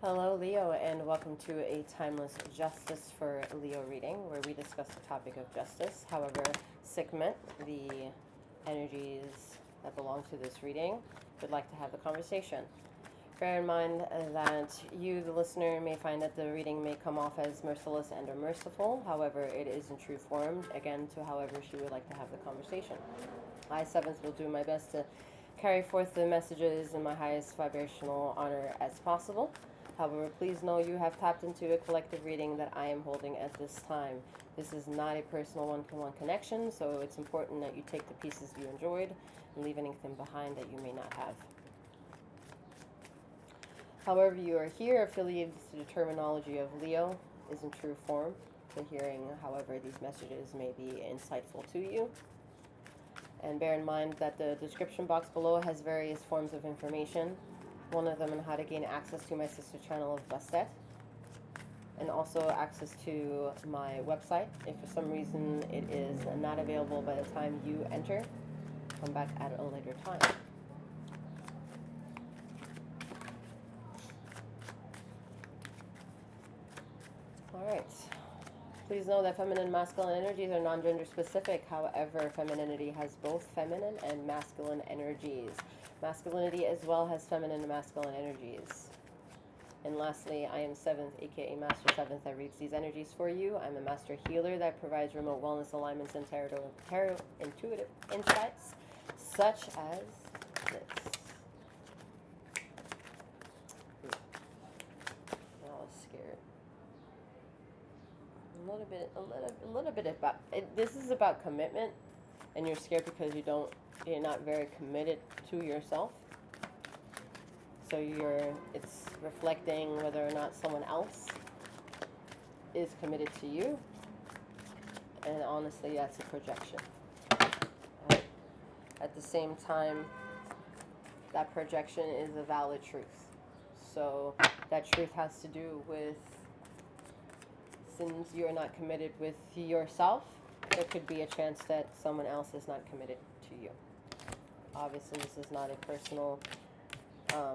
Hello, Leo, and welcome to a timeless justice for Leo reading where we discuss the topic of justice. However, Sekhmet, the energies that belong to this reading, would like to have the conversation. Bear in mind that you, the listener, may find that the reading may come off as merciless and or merciful. However, it is in true form, again, to however she would like to have the conversation. I, Seventh, will do my best to carry forth the messages in my highest vibrational honor as possible. However, please know you have tapped into a collective reading that I am holding at this time. This is not a personal one-to-one connection, so it's important that you take the pieces you enjoyed and leave anything behind that you may not have. However, you are here affiliated to the terminology of Leo is in true form, so hearing, however, these messages may be insightful to you. And bear in mind that the description box below has various forms of information. One of them on how to gain access to my sister channel of Bastet, and also access to my website. If for some reason it is not available by the time you enter, come back at a later time. Alright. Please know that feminine and masculine energies are non-gender specific. However, femininity has both feminine and masculine energies. Masculinity as well has feminine and masculine energies. And lastly, I am Seventh, aka Master Seventh, that reads these energies for you. I'm a master healer that provides remote wellness alignments and tarot intuitive insights, such as this. I was scared. A little bit about it. This is about commitment, and you're scared because you're not very committed to yourself. So it's reflecting whether or not someone else is committed to you. And honestly, that's a projection. Right? At the same time, that projection is a valid truth. So that truth has to do with, since you're not committed with yourself, there could be a chance that someone else is not committed to you. Obviously, this is not a personal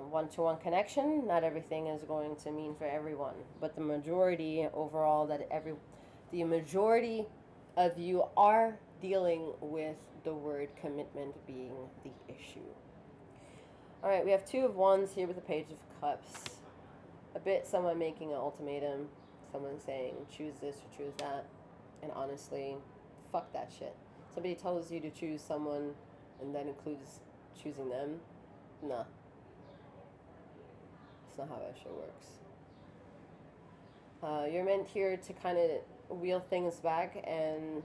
one-to-one connection. Not everything is going to mean for everyone, but the majority overall, the majority of you are dealing with the word commitment being the issue. All right, we have Two of Wands here with the Page of Cups. A bit someone making an ultimatum, someone saying choose this or choose that, and honestly, fuck that shit. Somebody tells you to choose someone, and that includes choosing them. Nah. That's not how that shit works. You're meant here to kind of wheel things back, and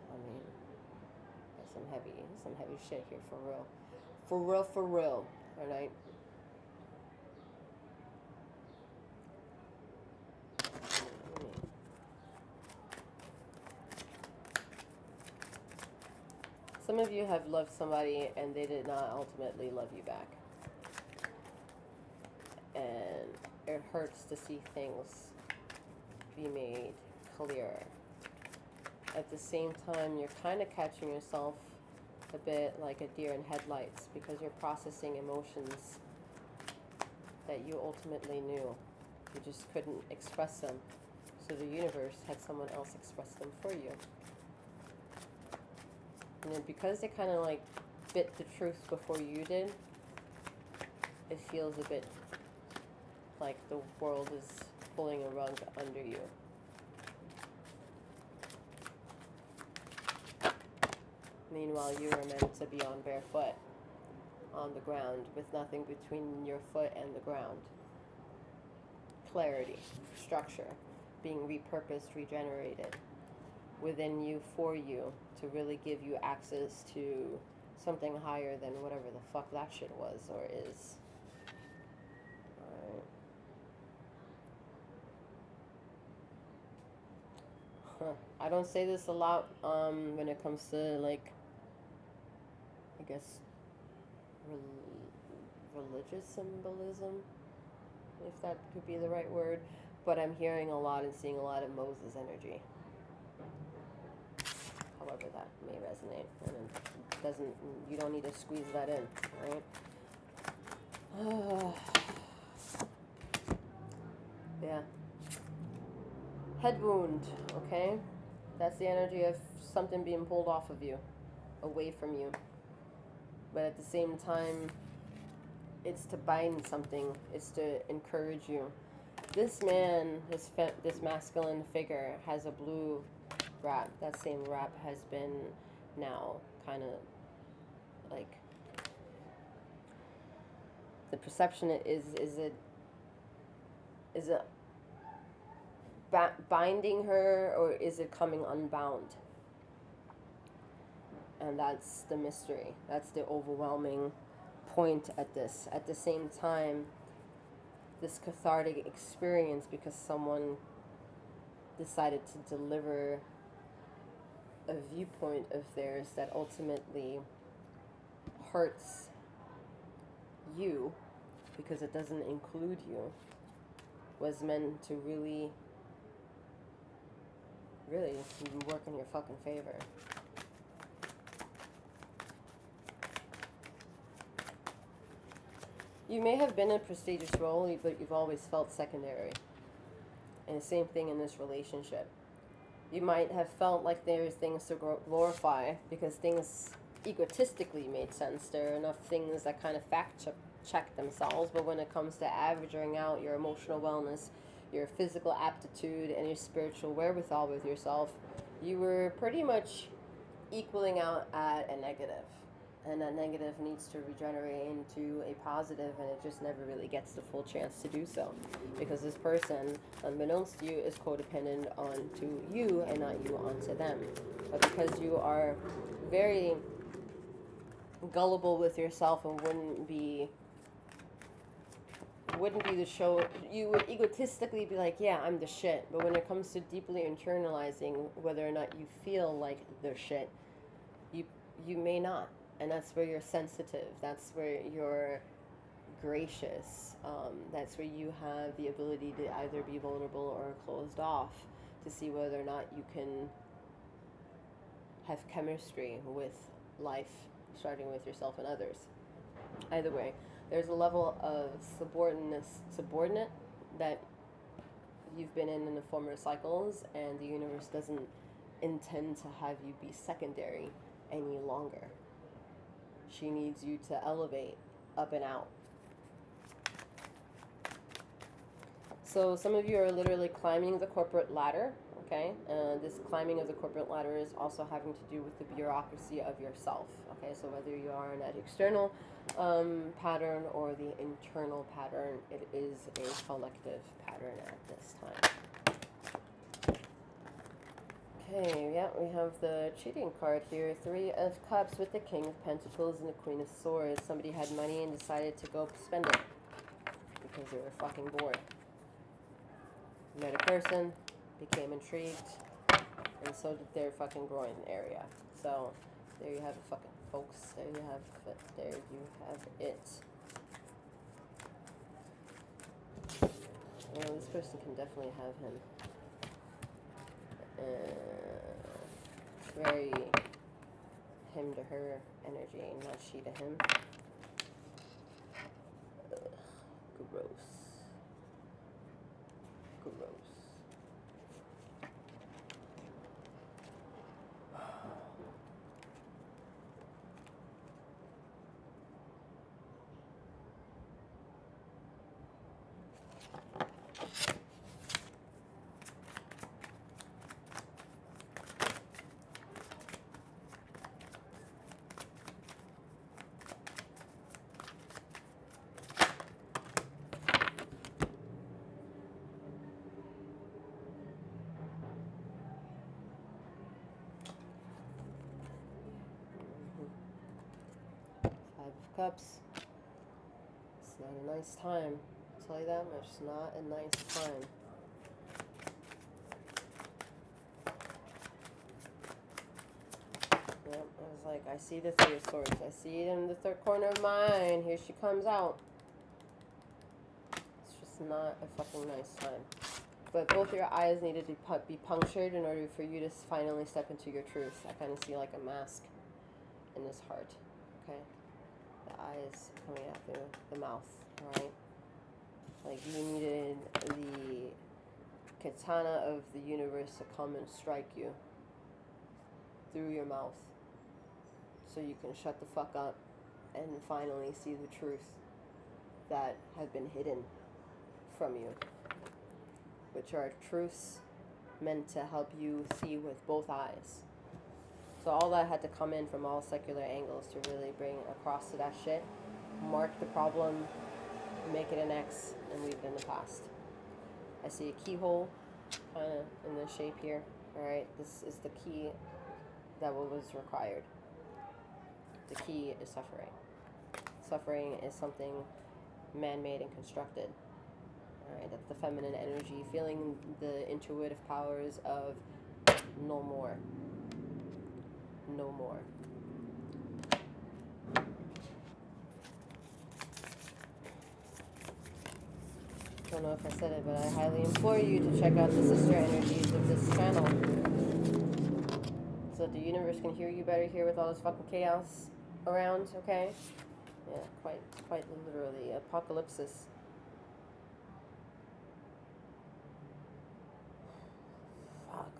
I mean, that's some heavy shit here for real. For real. Alright? Some of you have loved somebody and they did not ultimately love you back. And it hurts to see things be made clearer. At the same time, you're kind of catching yourself a bit like a deer in headlights because you're processing emotions that you ultimately knew. You just couldn't express them. So the universe had someone else express them for you. And then because they kind of like bit the truth before you did, it feels a bit like the world is pulling a rug under you. Meanwhile, you were meant to be on barefoot, on the ground, with nothing between your foot and the ground. Clarity, structure, being repurposed, regenerated within you, for you, to really give you access to something higher than whatever the fuck that shit was or is. Alright. I don't say this a lot when it comes to, like, I guess, religious symbolism, if that could be the right word, but I'm hearing a lot and seeing a lot of Moses energy. However that may resonate, and it doesn't, you don't need to squeeze that in, right? Head wound, okay? That's the energy of something being pulled off of you, away from you. But at the same time, it's to bind something. It's to encourage you. This man, this masculine figure, has a blue wrap. That same wrap has been now kind of like, the perception is it binding her, or is it coming unbound? And that's the mystery. That's the overwhelming point at this. At the same time, this cathartic experience, because someone decided to deliver a viewpoint of theirs that ultimately hurts you because it doesn't include you, was meant to really work in your fucking favor. You may have been in a prestigious role, but you've always felt secondary. And the same thing in this relationship. You might have felt like there's things to glorify because things egotistically made sense. There are enough things that kind of fact check themselves, but when it comes to averaging out your emotional wellness, your physical aptitude, and your spiritual wherewithal with yourself, you were pretty much equaling out at a negative. And that negative needs to regenerate into a positive, and it just never really gets the full chance to do so. Because this person, unbeknownst to you, is codependent onto you and not you onto them. But because you are very gullible with yourself and wouldn't be the show, you would egotistically be like, yeah, I'm the shit. But when it comes to deeply internalizing whether or not you feel like the shit, you may not. And that's where you're sensitive. That's where you're gracious. That's where you have the ability to either be vulnerable or closed off to see whether or not you can have chemistry with life, starting with yourself and others. Either way, there's a level of subordinate that you've been in the former cycles, and the universe doesn't intend to have you be secondary any longer. She needs you to elevate up and out. So some of you are literally climbing the corporate ladder, okay? This climbing of the corporate ladder is also having to do with the bureaucracy of yourself, okay? So whether you are in that external pattern or the internal pattern, it is a collective pattern at this time. Okay, yeah, we have the cheating card here. 3 of Cups with the King of Pentacles and the Queen of Swords. Somebody had money and decided to go spend it because they were fucking bored. Met a person, became intrigued, and so did their fucking groin area. So, there you have it, fucking folks. There you have it. There you have it. You know, this person can definitely have him. It's very him to her energy, not she to him. Gross. Gross. Cups. It's not a nice time. I'll tell you that much. It's not a nice time. Yep, I was like, I see the 3 of Swords. I see it in the third corner of my eye, and here she comes out. It's just not a fucking nice time. But both your eyes needed to be punctured in order for you to finally step into your truth. I kind of see like a mask in this heart. Okay? The eyes coming out through the mouth, alright? Like you needed katana of the universe to come and strike you through your mouth so you can shut the fuck up and finally see the truth that have been hidden from you, which are truths meant to help you see with both eyes. So all that had to come in from all secular angles to really bring across to that shit, mark the problem, make it an X, and leave it in the past. I see a keyhole kind of in this shape here. Alright, this is the key that was required. The key is suffering. Suffering is something man-made and constructed. Alright, that's the feminine energy, feeling the intuitive powers of no more. No more. I don't know if I said it, but I highly implore you to check out the sister energies of this channel so that the universe can hear you better here with all this fucking chaos around, okay? Yeah, quite literally. Apocalypsis. Fuck.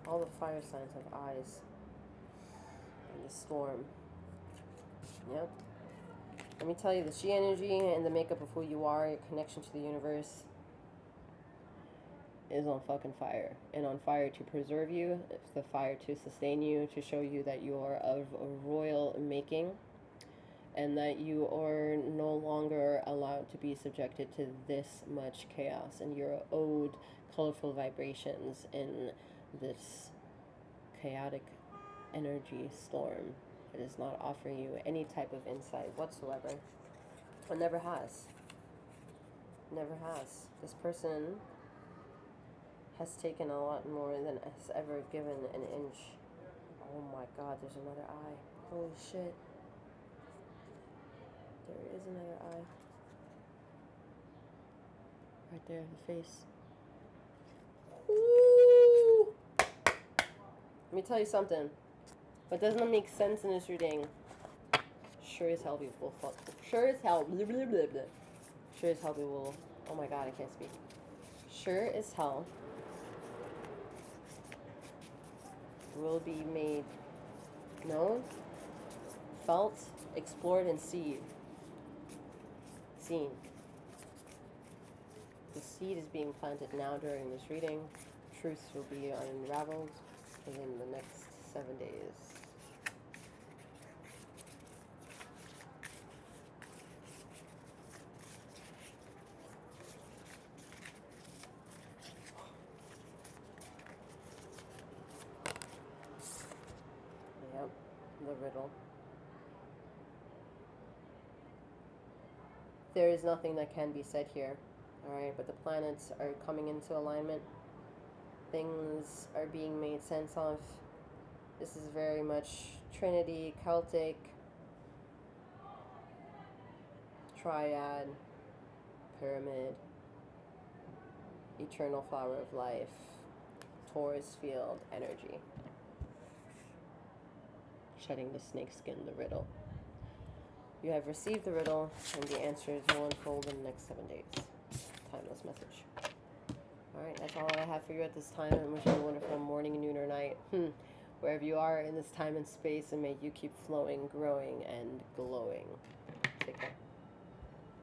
All the fire signs have eyes. And the storm. Yep. Let me tell you, the She energy and the makeup of who you are, your connection to the universe, is on fucking fire. And on fire to preserve you, it's the fire to sustain you, to show you that you are of royal making, and that you are no longer allowed to be subjected to this much chaos, and you're owed colorful vibrations in this chaotic energy storm. It is not offering you any type of insight whatsoever. It never has. Never has. This person has taken a lot more than has ever given an inch. Oh my god, there's another eye. Holy shit. There is another eye. Right there, the face. Ooh. Let me tell you something. What doesn't make sense in this reading, sure as hell we will fuck. Sure as hell. Blah, blah, blah, blah. Sure as hell we will. Oh my god, I can't speak. Sure as hell will be made known, felt, explored, and seen. The seed is being planted now during this reading. Truths will be unraveled within the next 7 days. Yep, the riddle. There is nothing that can be said here, alright, but the planets are coming into alignment. Things are being made sense of. This is very much Trinity, Celtic, Triad, Pyramid, Eternal Flower of Life, Taurus Field energy. Shedding the snakeskin, the riddle. You have received the riddle, and the answers will unfold in the next 7 days. Timeless message. Alright, that's all I have for you at this time. I wish you a wonderful morning, noon, or night. Wherever you are in this time and space, and may you keep flowing, growing, and glowing. Take care.